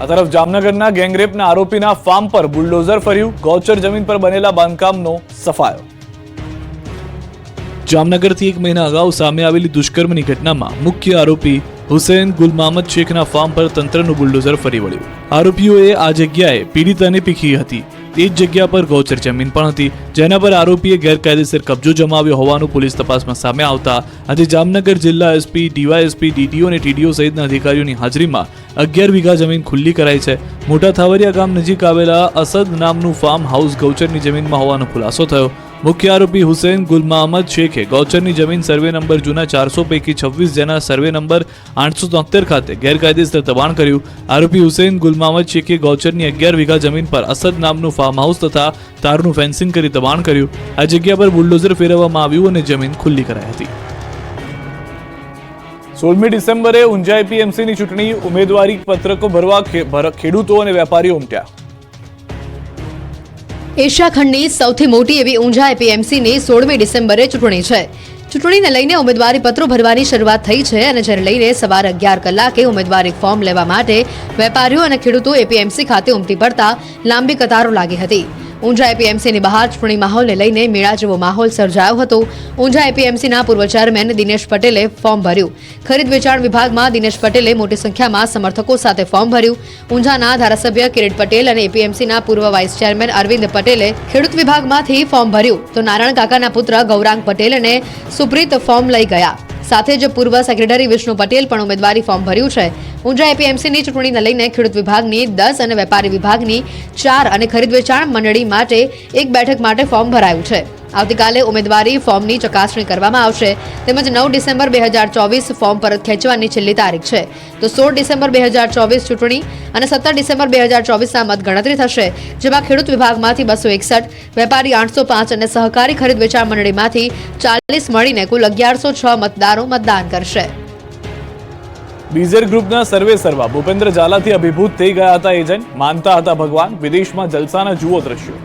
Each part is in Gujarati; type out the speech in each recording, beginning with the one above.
આ તરફ જામનગરના ગેંગરેપના આરોપીના ફાર્મ પર બુલડોઝર ફર્યું, ગૌચર જમીન પર બનેલા બાંધકામનો સફાયો। જામનગરથી 1 મહિના અગાઉ સામે આવેલી દુષ્કર્મની ઘટનામાં મુખ્ય આરોપી હુસૈન ગુલ મહમદ શેખના ફાર્મ પર તંત્રનું બુલડોઝર ફરી વળ્યું। આરોપીઓએ આ જગ્યાએ પીડિતાને પીખી હતી। તે જ જગ્યા પર ગૌચર જમીન પણ હતી, જેના પર આરોપીએ ગેરકાયદેસર કબજો જમાવ્યો હોવાનું પોલીસ તપાસમાં સામે આવતા આજે જામનગર જિલ્લા એસપી, ડીવાયએસપી, ડીટીઓ અને ટીડીઓ સહિતના અધિકારીઓની હાજરીમાં 11 વીઘા જમીન ખુલ્લી કરાઈ છે। મોટા થાવરિયા ગામ નજીક આવેલા અસદ નામનું ફાર્મ હાઉસ ગૌચરની જમીનમાં હોવાનો ખુલાસો થયો। મુખ્ય આરોપી હુસૈન ગુલ મહમદ શેખે ગૌચરની જમીન સર્વે નંબર જૂના 400 પૈકી 26 જેના સર્વે નંબર 873 ખાતે ગેરકાયદેસર દબાણ કર્યું। આરોપી હુસૈન ગુલ મહમદ શેખે ગૌચરની 11 વીઘા જમીન પર અસદ નામનું ફાર્મ હાઉસ તથા તારનું ફેન્સિંગ કરી દબાણ કર્યું। આ જગ્યા પર બુલડોઝર ફેરવવામાં આવ્યું અને જમીન ખુલ્લી કરાઈ હતી। 16મી ડિસેમ્બરે ઊંઝા એપીએમસીની ચૂંટણી, ઉમેદવારી પત્રકો ભરવા ખેડૂતો અને વેપારીઓ ઉમટ્યા। એશિયા ખંડની સૌથી મોટી એવી ઊંઝા એપીએમસીની 16મી ડિસેમ્બરે ચૂંટણી છે। ચૂંટણીને લઈને ઉમેદવારી પત્રો ભરવાની શરૂઆત થઈ છે અને જેને લઈને સવારે 11 કલાકે ઉમેદવારી ફોર્મ લેવા માટે વેપારીઓ અને ખેડૂતો એપીએમસી ખાતે ઉમટી પડતા લાંબી કતારો લાગી હતી। ઊંઝા એપીએમસીની બહાર ચૂંટણી માહોલને લઈને મેળા જેવો માહોલ સર્જાયો હતો। ઊંઝા એપીએમસીના પૂર્વ ચેરમેન દિનેશ પટેલે ફોર્મ ભર્યું। ખરીદ વેચાણ વિભાગમાં દિનેશ પટેલે મોટી સંખ્યામાં સમર્થકો સાથે ફોર્મ ભર્યું। ઊંઝાના ધારાસભ્ય કિરીટ પટેલ અને એપીએમસીના પૂર્વ વાઇસ ચેરમેન અરવિંદ પટેલે ખેડૂત વિભાગમાંથી ફોર્મ ભર્યું તો નારાયણ કાકાના પુત્ર ગૌરાંગ પટેલ અને સુપ્રીત ફોર્મ લઈ ગયા। સાથે જ પૂર્વ સેક્રેટરી વિષ્ણુ પટેલ પણ ઉમેદવારી ફોર્મ ભર્યું છે। ઊંઝા એપીએમસીની ચૂંટણીને લઈને ખેડૂત વિભાગની 10 અને વેપારી વિભાગની 4 અને ખરીદ વેચાણ મંડળી માટે 1 બેઠક માટે ફોર્મ ભરાયું છે। આવતીકાલે ઉમેદવારી ફોર્મની ચકાસણી કરવામાં આવશે તેમજ 9 ડિસેમ્બર 2024 ફોર્મ પરત ખેંચવાની છેલ્લી તારીખ છે તો 16 ડિસેમ્બર 2024 ચૂંટણી અને 17 ડિસેમ્બર 2024ના મતગણતરી થશે, જેમાં ખેડૂત વિભાગમાંથી 261, વેપારી 805 અને સહકારી ખરીદ વેચાણ મંડળીમાંથી 40 મળીને કુલ 1106 મતદારો મતદાન કરશે। બીઝર ગ્રુપના સર્વે સર્વા ભૂપેન્દ્ર ઝાલાથી અભિભૂત થઈ ગયા હતા એજન્ટ, માનતા હતા ભગવાન, વિદેશમાં જલસાના જુઓ દ્રશ્યો।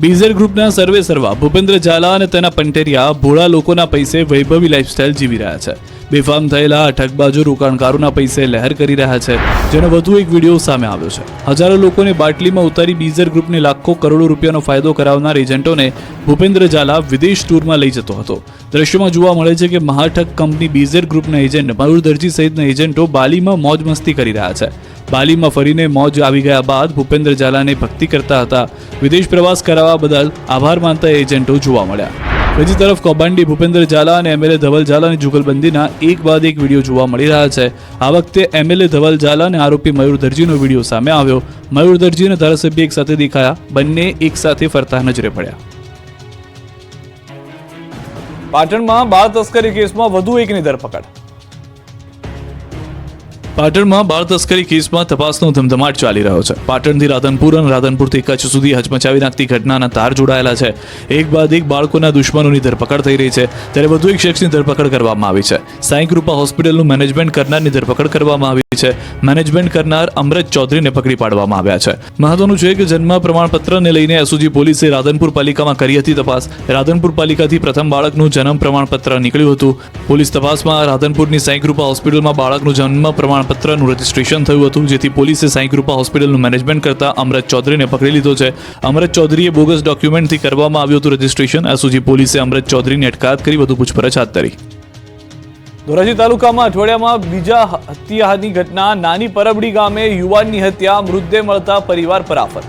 બીઝર ગ્રુપના સર્વે સર્વા ભૂપેન્દ્ર ઝાલા અને તેના પંટેરિયા ભોળા લોકોના પૈસે વૈભવી લાઇફસ્ટાઇલ જીવી રહ્યા છે। બેફામ થયેલા ઠગબાજો રોકાણકારોના પૈસે લહેર કરી રહ્યા છે, જેનો વધુ એક વિડીયો સામે આવ્યો છે। હજારો લોકોને બાટલીમાં ઉતારી બીઝર ગ્રુપને લાખો કરોડો રૂપિયાનો ફાયદો કરાવનાર એજન્ટોને ભૂપેન્દ્ર ઝાલા વિદેશ ટૂરમાં લઈ જતો હતો। દ્રશ્યોમાં જોવા મળે છે કે મહાઠગ કંપની બીઝર ગ્રુપના એજન્ટ મયુર દરજી સહિતના એજન્ટો બાલીમાં મોજ મસ્તી કરી રહ્યા છે। બાલીમાં ફરીને મોજ આવી ગયા બાદ ભૂપેન્દ્ર ઝાલાને ભક્તિ કરતા હતા। વિદેશ પ્રવાસ કરાવવા બદલ આભાર માનતા એજન્ટો જોવા મળ્યા। બીજી તરફ કૌભાંડી ભૂપેન્દ્ર ઝાલા અને એમએલએ ધવલ ઝાલાની જુગલબંધીના એક બાદ એક વિડીયો જોવા મળી રહ્યા છે। આ વખતે એમએલએ ધવલ ઝાલા અને આરોપી મયુર દરજીનો વિડીયો સામે આવ્યો। મયુર દરજી અને ધારાસભ્ય એક સાથે દેખાયા, બંને એક સાથે ફરતા નજરે પડ્યા। પાટણમાં બાળ તસ્કરી કેસમાં વધુ એકની ધરપકડ। પાટણમાં બાળ તસ્કરી કેસમાં તપાસનો ધમધમાટ ચાલી રહ્યો છે। પાટણથી રાધનપુર અને રાધનપુરથી કચ્છ સુધી હચમચાવી નાખતી ઘટનાના તાર જોડાયેલા છે। એક બાદ એક બાળકોના દુશ્મનોની ધરપકડ થઈ રહી છે, ત્યારે વધુ એક શખ્સની ધરપકડ કરવામાં આવી છે। સાંઈ કૃપા હોસ્પિટલનું મેનેજમેન્ટ કરનારની ધરપકડ કરવામાં આવી છે। મેનેજમેન્ટ કરનાર અમરત ચૌધરીને પકડી પાડવામાં આવ્યા છે। મહત્વનું છે કે જન્મ પ્રમાણપત્રને લઈને એસઓજી પોલીસે રાધનપુર પાલિકામાં કરી હતી તપાસ। રાધનપુર પાલિકાથી પ્રથમ બાળકનું જન્મ પ્રમાણપત્ર નીકળ્યું હતું। પોલીસ તપાસમાં રાધનપુરની સાંઈ કૃપા હોસ્પિટલમાં બાળકનું જન્મ પ્રમાણપત્રનું રજીસ્ટ્રેશન થયું હતું, જેથી પોલીસે સાંઈ કૃપા હોસ્પિટલનું મેનેજમેન્ટ કરતા અમરત ચૌધરીને પકડી લીધો છે। અમરત ચૌધરીએ બોગસ ડોક્યુમેન્ટથી કરવામાં આવ્યું હતું રજીસ્ટ્રેશન। એસઓજી પોલીસે અમરત ચૌધરીની અટકાયત કરી વધુ પૂછપરછ હાથ ધરી। ધોરાજી તાલુકામાં અઠવાડિયામાં બીજા હત્યાની ઘટના। નાની પરબડી ગામે યુવાનની હત્યા, મૃતદેહ મળતા પરિવાર પર આફત।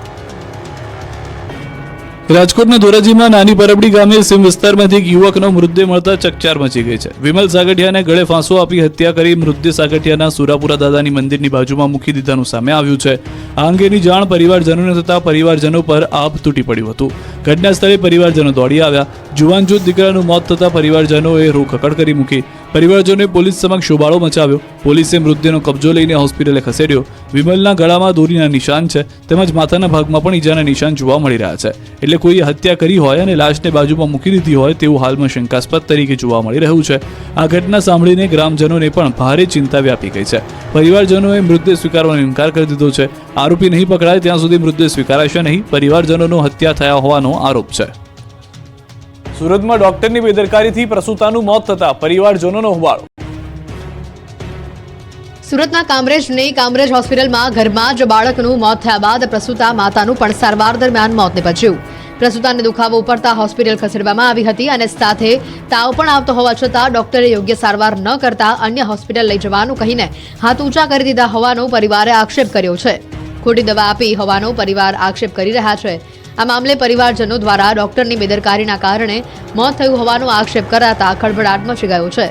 રાજકોટના ધોરાજીમાં નાની પરબડી ગામે સીમ વિસ્તારમાંથી એક યુવકનો મૃતદેહ મળતા ચકચાર મચી ગઈ છે। વિમલ સાગઠિયાને ગળે ફાંસો આપી હત્યા કરી મૃતદેહ સાગઠિયાના સુરાપુરા દાદાની મંદિરની બાજુમાં મૂકી દીધાનું સામે આવ્યું છે। આ અંગેની જાણ પરિવારજનોને થતા પરિવારજનો પર આભ તૂટી પડ્યું હતું। ઘટના સ્થળે પરિવારજનો દોડી આવ્યા। જુવાન જૂથ દીકરાનું મોત થતા પરિવારજનોએ રોકકડ કરી મૂકી। પરિવારજનોએ પોલીસ સમક્ષ હોબાળો મચાવ્યો। પોલીસે મૃતદેહનો કબજો લઈને હોસ્પિટલે ખસેડ્યો। વિમલના ગળામાં દોરીના નિશાન છે, તેમજ માથાના ભાગમાં પણ ઈજાના નિશાન જોવા મળી રહ્યા છે। એટલે કોઈએ હત્યા કરી હોય અને લાશને બાજુમાં મૂકી દીધી હોય તેવું હાલમાં શંકાસ્પદ તરીકે જોવા મળી રહ્યું છે। આ ઘટના સાંભળીને ગ્રામજનોને પણ ભારે ચિંતા વ્યાપી ગઈ છે। પરિવારજનોએ મૃતદેહ સ્વીકારવાનો ઇનકાર કરી દીધો છે। આરોપી નહીં પકડાય ત્યાં સુધી મૃતદેહ સ્વીકારાશે નહીં। પરિવારજનોનો હત્યા થયા હોવાનો આરોપ છે। સુરતમાં ડોક્ટરની બેદરકારીથી પ્રસૂતાનું મોત થતા પરિવારજનોનો હોબાળો। સુરતના કામરેજની કામરેજ હોસ્પિટલમાં ઘરમાં જ બાળકનું મોત થયા બાદ પ્રસૂતા માતાનું પણ સારવાર દરમિયાન મોત નીપજ્યું. પ્રસૂતાને દુખાવો ઉપડતા હોસ્પિટલ ખસેડવામાં આવી હતી અને સાથે તાવ પણ આવતો હોવા છતાં ડોક્ટરે યોગ્ય સારવાર ન કરતા અન્ય હોસ્પિટલ લઈ જવાનું કહીને હાથ ઊંચા કરી દીધા હોવાનો પરિવારે આક્ષેપ કર્યો છે. ખોટી દવા આપી હોવાનો પરિવાર આક્ષેપ કરી રહ્યા છે. આ મામલે પરિવારજનો દ્વારા ડોક્ટરની બેદરકારીના કારણે મોત થયું હોવાનો આક્ષેપ કરાતા ખળભળાટ મચી ગયો છે.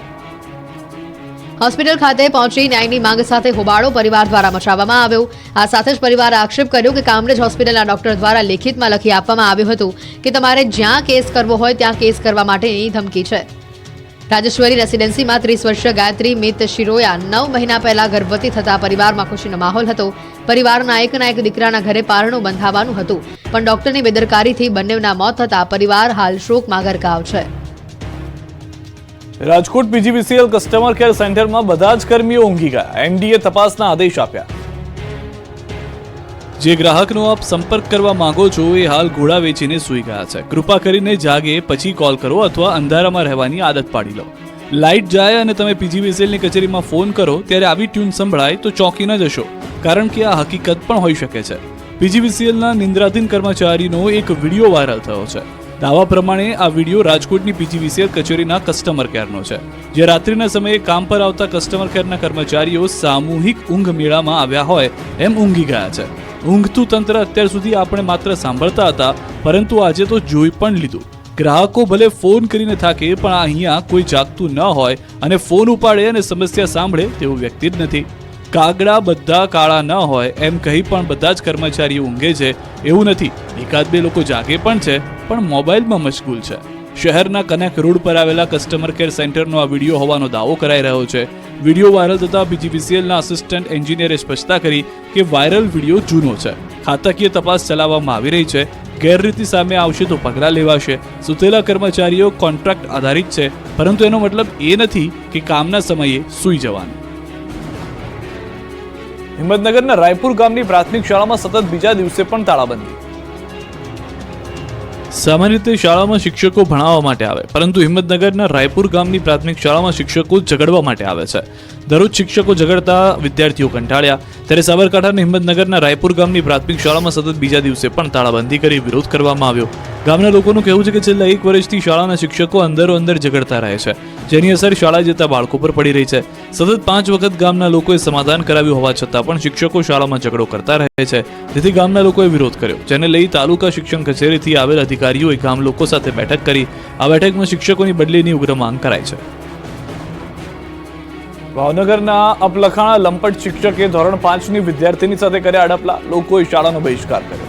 હોસ્પિટલ ખાતે પહોંચી ન્યાયની માંગ સાથે હોબાળો પરિવાર દ્વારા મચાવવામાં આવ્યો. આ સાથે જ પરિવારે આક્ષેપ કર્યો કે કામરેજ હોસ્પિટલના ડોક્ટર દ્વારા લેખિતમાં લખી આપવામાં આવ્યું હતું કે તમારે જ્યાં કેસ કરવો હોય ત્યાં કેસ કરવા માટેની ધમકી છે. રાજેશ્વરી રેસિડેન્સીમાં 30 વર્ષીય ગાયત્રી મિત શિરોયા 9 મહિના પહેલા ગર્ભવતી થતા પરિવારમાં ખુશીનો માહોલ હતો. પરિવારના એકના એક દીકરાના ઘરે પારણું બંધાવવાનું હતું, પણ ડોક્ટરની બેદરકારીથી બંનેના મોત થતા પરિવાર હાલ શોકમાં ગરકાવ છે. રાજકોટ પીજીવીસીએલ કસ્ટમર કેર સેન્ટરમાં બધા જ કર્મીઓ ઊંઘી ગયા. એમડીએ તપાસના આદેશ આપ્યા. જે ગ્રાહકનો આપ સંપર્ક કરવા માંગો છો એ હાલ ઘોડા વેચીને સૂઈ ગયા છે. કૃપા કરીને જાગે પછી કોલ કરો અથવા અંધારામાં રહેવાની આદત પાડી લો. લાઇટ જાય અને તમે પીજીવીસીએલની કચેરીમાં ફોન કરો ત્યારે આવી ટ્યુન સંભળાય તો ચોંકી ન જશો, કારણ કે આ હકીકત પણ હોઈ શકે છે. પીજીવીસીએલના નિંદ્રાધીન કર્મચારીનો એક વિડીયો વાયરલ થયો છે. દાવા પ્રમાણે આ વિડીયો રાજકોટની પીજીવીસીએલ કચેરીના કસ્ટમર કેરનો છે, જે રાત્રિના સમયે કામ પર આવતા કસ્ટમર કેરના કર્મચારીઓ સામૂહિક ઊંઘ મેળામાં આવ્યા હોય એમ ઊંઘી ગયા છે. ઊંઘતું તંત્ર અત્યાર સુધી આપણે માત્ર સાંભળતા હતા, પરંતુ આજે તો જોઈ પણ લીધું. ગ્રાહકો ભલે ફોન કરીને થાકે, પણ અહીંયા કોઈ જાગતું ન હોય અને ફોન ઉપાડે અને સમસ્યા સાંભળે તેવું વ્યક્તિ જ નથી. કાગડા બધા કાળા ન હોય એમ કહી પણ બધા જ કર્મચારીઓ ઊંઘે છે એવું નથી. એકાદ બે લોકો જાગે પણ છે, પણ મોબાઈલમાં મશગુલ છે. શહેરના કનેક રોડ પર આવેલા કસ્ટમર કેર સેન્ટરનો આ વિડીયો હોવાનો દાવો કરાઈ રહ્યો છે. વિડીયો વાયરલ થતા પીજીવીસીએલના આસિસ્ટન્ટ એન્જિનિયરે સ્પષ્ટતા કરી કે વાયરલ વિડીયો જૂનો છે. ખાતાકીય તપાસ ચલાવવામાં આવી રહી છે. ગેરરીતિ સામે આવશે તો પગલાં લેવાશે. સૂતેલા કર્મચારીઓ કોન્ટ્રાક્ટ આધારિત છે, પરંતુ એનો મતલબ એ નથી કે કામના સમયે સૂઈ જવાનું. હિંમતનગરના રાયપુર ગામની પ્રાથમિક શાળામાં સતત બીજા દિવસે પણ તાળાબંધી. સામાન્ય રીતે શાળામાં શિક્ષકો ભણાવવા માટે આવે, પરંતુ હિંમતનગરના રાયપુર ગામની પ્રાથમિક શાળામાં શિક્ષકો ઝઘડવા માટે આવે છે. દરરોજ શિક્ષકો ઝઘડતા વિદ્યાર્થીઓ કંટાળ્યા, ત્યારે સાબરકાંઠાના હિંમતનગરના રાયપુર ગામની પ્રાથમિક શાળામાં સતત બીજા દિવસે પણ તાળાબંધી કરી વિરોધ કરવામાં આવ્યો. ગામના લોકોનું કહેવું છે કે છેલ્લા 1 વર્ષથી શાળાના શિક્ષકો અંદરો અંદર ઝઘડતા રહે છે, જેની અસર શાળાએ જતા બાળકો પર પડી રહી છે. સતત 5 વખત ગામના લોકોએ સમાધાન કરાવ્યું હોવા છતાં પણ શિક્ષકો શાળામાં ઝઘડો કરતા રહે છે, જેથી ગામના લોકોએ વિરોધ કર્યો, જેને લઈ તાલુકા શિક્ષણ કચેરીથી આવેલ અધિકારીઓએ ગામ લોકો સાથે બેઠક કરી. આ બેઠકમાં શિક્ષકોની બદલીની ઉગ્ર માંગ કરાઈ છે. ભાવનગરના અપલખાણા લંપટ શિક્ષકે ધોરણ 5ની વિદ્યાર્થીની સાથે કર્યા અડપલા. લોકોએ શાળાનો બહિષ્કાર કર્યો.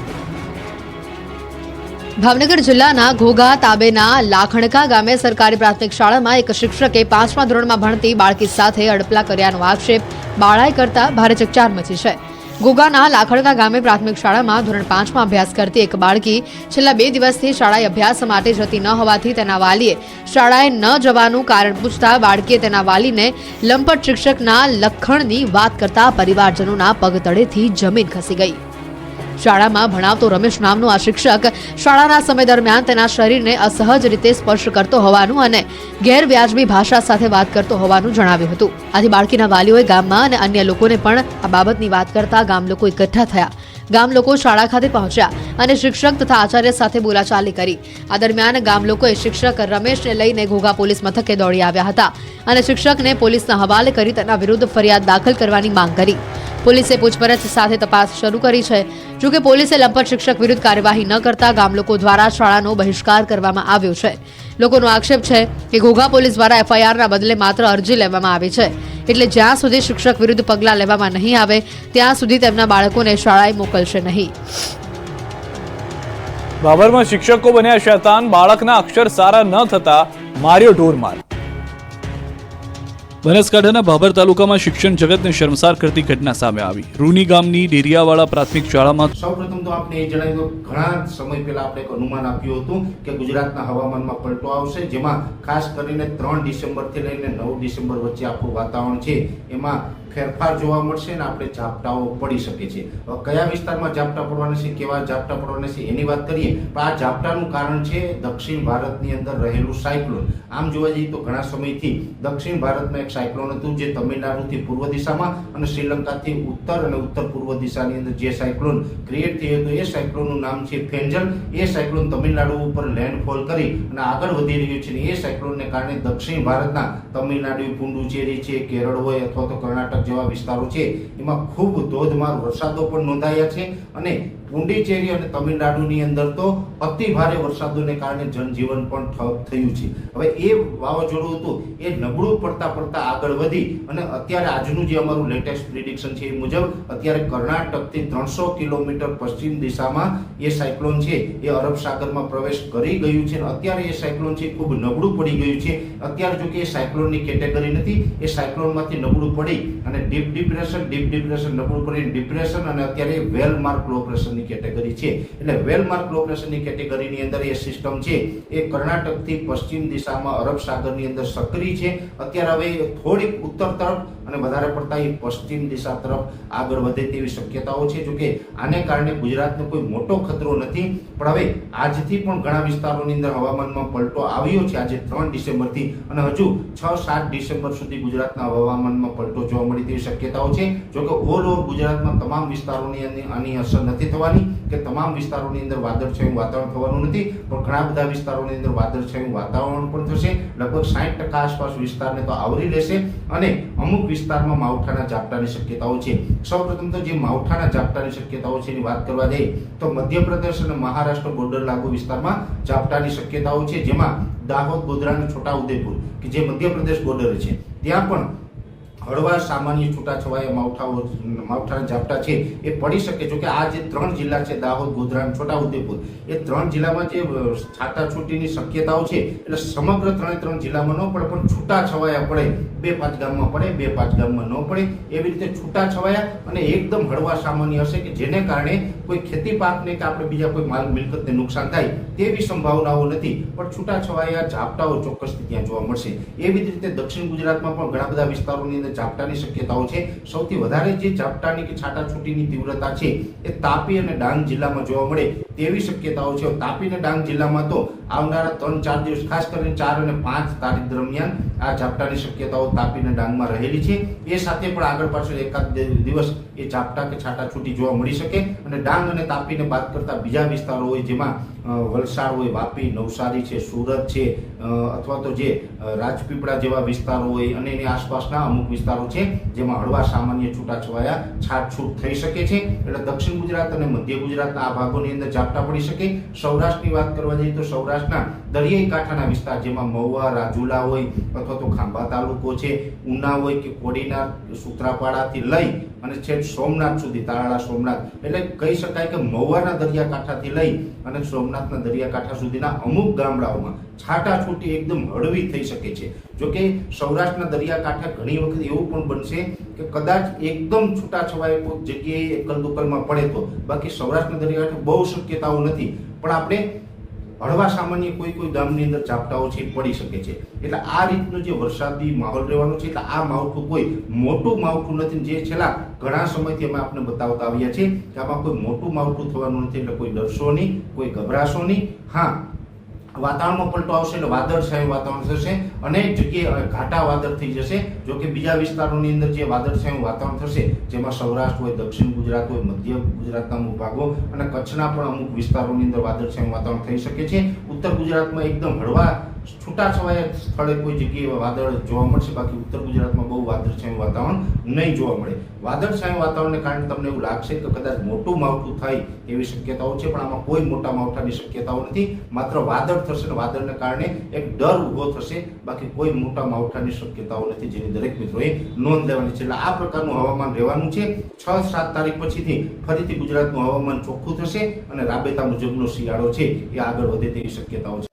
ભાવનગર જિલ્લાના ઘોઘા તાબેના લાખણકા ગામે સરકારી પ્રાથમિક શાળામાં એક શિક્ષકે 5મા ધોરણમાં ભણતી બાળકી સાથે અડપલા કર્યાનો આક્ષેપ બાળાએ કરતા ભારે ચકચાર મચી છે. ઘોઘાના લાખણકા ગામે પ્રાથમિક શાળામાં ધોરણ 5માં અભ્યાસ કરતી એક બાળકી છેલ્લા 2 દિવસથી શાળાએ અભ્યાસ માટે જતી ન હોવાથી તેના વાલીએ શાળાએ ન જવાનું કારણ પૂછતા બાળકીએ તેના વાલીને લંપટ શિક્ષકના લખણની વાત કરતા પરિવારજનોના પગ તળેથી જમીન ખસી ગઈ. શાળામાં ભણાવતો રમેશ નામનો આ શિક્ષક શાળાના સમય દરમિયાન તેના શરીરને અસહજ રીતે સ્પર્શ કરતો હોવાનું અને ગેરવ્યાજબી ભાષા સાથે વાત કરતો હોવાનું જણાવ્યું હતું. આથી બાળકીના વાલીઓએ ગામમાં અને અન્ય લોકોને પણ આ બાબતની વાત કરતા ગામ લોકો એકઠા થયા. ગામ લોકો શાળા ખાતે પહોંચ્યા અને શિક્ષક તથા આચાર્ય સાથે બોલાચાલી કરી. આ દરમિયાન ગામ લોકોએ શિક્ષક રમેશને લઈને ઘોઘા પોલીસ મથકે દોડી આવ્યા હતા અને શિક્ષકને પોલીસના હવાલે કરી તેના વિરુદ્ધ ફરિયાદ દાખલ કરવાની માંગ કરી. પોલીસે પૂછપરછ સાથે તપાસ શરૂ કરી છે. જોકે પોલીસે લંપટ શિક્ષક વિરુદ્ધ કાર્યવાહી ન કરતા ગામ લોકો દ્વારા શાળાનો બહિષ્કાર કરવામાં આવ્યો છે. લોકોનો આક્ષેપ છે કે ઘોઘા પોલીસ દ્વારા એફઆઈઆરના બદલે માત્ર અરજી લેવામાં આવી છે, એટલે જ્યાં સુધી શિક્ષક વિરુદ્ધ પગલાં લેવામાં નહીં આવે ત્યાં સુધી તેમના બાળકોને શાળાએ મોકલશે નહીં. બાબરમાં શિક્ષકો બન્યા શૈતાન. બાળકના અક્ષર સારા ન થતા માર્યો ઢોરમાર. બનાસકાંઠાના ભાભર તાલુકામાં શિક્ષણ જગતને શર્મસાર કરતી ઘટના સામે આવી. રૂની ગામની ડેરિયાવાળા પ્રાથમિક શાળામાં સૌપ્રથમ તો આપણે એ જણાવ્યું ઘણા સમય પહેલા આપણે એક અનુમાન આપ્યું હતું કે ગુજરાતના હવામાનમાં પલટો આવશે, જેમાં ખાસ કરીને 3 ડિસેમ્બરથી લઈને 9 ડિસેમ્બર વચ્ચે આપણું વાતાવરણ છે એમાં ફેરફાર જોવા મળશે અને આપણે ઝાપટાઓ પડી શકે છે. હવે કયા વિસ્તારમાં ઝાપટા પડવાના છે, કેવા ઝાપટા પડવાના છે એની વાત કરીએ તો આ ઝાપટાનું કારણ છે દક્ષિણ ભારતની અંદર રહેલું સાયક્લોન. આમ જોવા જઈએ તો ઘણા સમયથી દક્ષિણ ભારતમાં એક સાયક્લોન હતું જે તમિલનાડુથી પૂર્વ દિશામાં અને શ્રીલંકાથી ઉત્તર અને ઉત્તર પૂર્વ દિશાની અંદર જે સાયક્લોન ક્રિએટ થયું હતું એ સાયક્લોનનું નામ છે ફેન્જલ. એ સાયક્લોન તમિલનાડુ ઉપર લેન્ડફોલ કરી અને આગળ વધી રહ્યું છે. એ સાયક્લોનને કારણે દક્ષિણ ભારતના તમિલનાડુ, પુડુચેરી છે, કેરળ હોય અથવા તો કર્ણાટક જેવા વિસ્તારો છે એમાં ખૂબ ધોધમાર વરસાદો પણ નોંધાયા છે અને પુડુચેરી અને તમિલનાડુની અંદર તો અતિ ભારે વરસાદોને કારણે જનજીવન પણ ઠપ થયું છે. હવે એ વાવાઝોડું હતું એ નબળું પડતા પડતા આગળ વધી અને અત્યારે આજનું જે અમારું લેટેસ્ટ પ્રિડિક્શન છે એ મુજબ અત્યારે કર્ણાટકથી 300 કિલોમીટર પશ્ચિમ દિશામાં એ સાયક્લોન છે એ અરબ સાગરમાં પ્રવેશ કરી ગયું છે. અત્યારે એ સાયક્લોન છે ખૂબ નબળું પડી ગયું છે. અત્યારે જો કે એ સાયક્લોનની કેટેગરી નથી, એ સાયક્લોનમાંથી નબળું પડી અને ડીપ ડિપ્રેશન નબળું પડી ડિપ્રેશન અને અત્યારે વેલ માર્ક લો પ્રેશર કેટેગરી છે. એટલે વેલ માર્ક લો પ્રેશરની કેટેગરીની અંદર એ સિસ્ટમ છે એ કર્ણાટકથી પશ્ચિમ દિશામાં અરબ સાગરની અંદર સક્રિય છે. અત્યારે હવે થોડીક ઉત્તર તરફ અને વધારે પડતા એ પશ્ચિમ દિશા તરફ આગળ વધે તેવી શક્યતાઓ છે. જોકે આને કારણે ગુજરાતને કોઈ મોટો ખતરો નથી, પણ હવે આજથી પણ ઘણા વિસ્તારોની અંદર હવામાનમાં પલટો આવ્યો છે. આજે 3 ડિસેમ્બરથી અને હજુ 6-7 ડિસેમ્બર સુધી ગુજરાતના હવામાનમાં પલટો જોવા મળી તેવી શક્યતાઓ છે. જોકે ઓલ ઓવર ગુજરાતમાં તમામ વિસ્તારોની આની અસર નથી થવાની કે તમામ વિસ્તારોની અંદર વાદળછાયું વાતાવરણ થવાનું નથી, પણ ઘણા બધા વિસ્તારોની અંદર વાદળછાયું વાતાવરણ પણ થશે. લગભગ 60% આસપાસ વિસ્તારને તો આવરી લેશે અને અમુક વિસ્તારમાં માવઠાના ઝાપટાની શક્યતાઓ છે. સૌપ્રથમ તો જે માવઠાના ઝાપટાની શક્યતાઓ છે એની વાત કરવા જઈએ તો મધ્યપ્રદેશ અને મહારાષ્ટ્ર બોર્ડર લાગુ વિસ્તારમાં ઝાપટાની શક્યતાઓ છે, જેમાં દાહોદ, ગોધરા અને છોટાઉદેપુર કે જે મધ્યપ્રદેશ બોર્ડર છે ત્યાં પણ હળવા સામાન્ય છૂટાછવાયા માવઠાના ઝાપટા છે એ પડી શકે. જો કે આ જે 3 જિલ્લા છે દાહોદ, ગોધરા અને છોટાઉદેપુર એ 3 જિલ્લામાં જે છાટાછૂટીની શક્યતાઓ છે એટલે સમગ્ર 3 જિલ્લામાં ન પડે પણ છૂટાછવાયા પડે, 2-5 ગામમાં પડે, 2-5 ગામમાં ન પડે એવી રીતે છૂટાછવાયા અને એકદમ હળવા સામાન્ય હશે કે જેને કારણે કોઈ ખેતી પાકને કે આપણે બીજા કોઈ માલ મિલકતને નુકસાન થાય તેવી સંભાવનાઓ નથી, પણ છૂટાછવાયા ઝાપટાઓ ચોક્કસથી ત્યાં જોવા મળશે. એવી જ રીતે દક્ષિણ ગુજરાતમાં પણ ઘણા બધા વિસ્તારોની અંદર ઝાપટાની શક્યતાઓ છે. સૌથી વધારે જે ઝાપટાની કે છાટાછૂટીની તીવ્રતા છે એ તાપી અને ડાંગ જિલ્લામાં જોવા મળે તેવી શક્યતાઓ છે. તાપી અને ડાંગ જિલ્લામાં તો આવનારા 3-4 દિવસ ખાસ કરીને 4 અને 5 તારીખ દરમિયાન આ ઝાપટાની શક્યતાઓ તાપી અને ડાંગમાં રહેલી છે. એ સાથે પણ આગળ પાછળ એકાદ દિવસ એ ઝાપટા કે છાટાછૂટી જોવા મળી શકે અને ડાંગ અને તાપીને બાદ કરતા બીજા વિસ્તારો હોય જેમાં વલસાડ હોય, વાપી, નવસારી છે, સુરત છે અથવા તો જે રાજપીપળા જેવા વિસ્તારો હોય અને એની આસપાસના અમુક વિસ્તારો છે જેમાં હળવા સામાન્ય છૂટાછવાયા છાટછૂટ થઈ શકે છે. એટલે દક્ષિણ ગુજરાત અને મધ્ય ગુજરાતના આ ભાગોની અંદર ઝાપટા પડી શકે. સૌરાષ્ટ્રની વાત કરવા જઈએ તો સૌરાષ્ટ્રના દરિયાઈ કાંઠાના વિસ્તાર જેમાં મહુવા, રાજુલા હોય અથવા તો ખાંભા તાલુકો છે, ઉના હોય કે કોડીનાર, સૂત્રાપાડાથી લઈ અને છેક સોમનાથ સુધી, તાલાળા સોમનાથ, એટલે કહી શકાય કે મહુવાના દરિયાકાંઠાથી લઈ અને સોમનાથના દરિયાકાંઠા સુધીના અમુક ગામડાઓમાં છાટાછૂટી એકદમ હળવી થઈ શકે છે. જોકે સૌરાષ્ટ્રના દરિયાકાંઠા ઘણી વખત એવું પણ બનશે કે કદાચ એકદમ છૂટાછવાયા કોઈ જગ્યાએ એકલ દુકલમાં પડે તો, બાકી સૌરાષ્ટ્રના દરિયાકાંઠે બહુ શક્યતાઓ નથી, પણ આપણે હળવા સામાન્ય કોઈ ગામની અંદર ઝાપટાઓ છે પડી શકે છે. એટલે આ રીતનો જે વરસાદી માહોલ રહેવાનો છે. એટલે આ માવઠું કોઈ મોટું માવઠું નથી, જે છેલ્લા ઘણા સમયથી અમે આપને બતાવતા આવ્યા છે કે આમાં કોઈ મોટું માવઠું થવાનું નથી. એટલે કોઈ ડરશો નહીં, કોઈ ગભરાશો નહીં. હા, વાતાવરણમાં પલટો આવશે એટલે વાદળછાયું વાતાવરણ થશે, અનેક જગ્યાએ ઘાટા વાદળ થઈ જશે. જો કે બીજા વિસ્તારોની અંદર જે વાદળછાયું વાતાવરણ થશે જેમાં સૌરાષ્ટ્ર હોય, દક્ષિણ ગુજરાત હોય, મધ્ય ગુજરાતના અમુક ભાગો અને કચ્છના પણ અમુક વિસ્તારોની અંદર વાદળછાયું વાતાવરણ થઈ શકે છે. ઉત્તર ગુજરાતમાં એકદમ હળવા છૂટાછવાયા સ્થળે કોઈ જગ્યાએ વાદળ જોવા મળશે, બાકી ઉત્તર ગુજરાતમાં બહુ વાદળછાયું વાતાવરણ નહીં જોવા મળે. વાદળછાયું વાતાવરણને કારણે તમને એવું લાગશે કે કદાચ મોટું માવઠું થાય એવી શક્યતાઓ છે, પણ આમાં કોઈ મોટા માવઠાની શક્યતાઓ નથી. માત્ર વાદળ થશે અને વાદળને કારણે એક ડર ઊભો થશે, બાકી કોઈ મોટા માવઠાની શક્યતાઓ નથી, જેની દરેક મિત્રોએ નોંધ લેવાની છે. એટલે આ પ્રકારનું હવામાન રહેવાનું છે. 6-7 તારીખ પછીથી ફરીથી ગુજરાતનું હવામાન ચોખ્ખું થશે અને રાબેતા મુજબનો શિયાળો છે એ આગળ વધે તેવી શક્યતાઓ છે.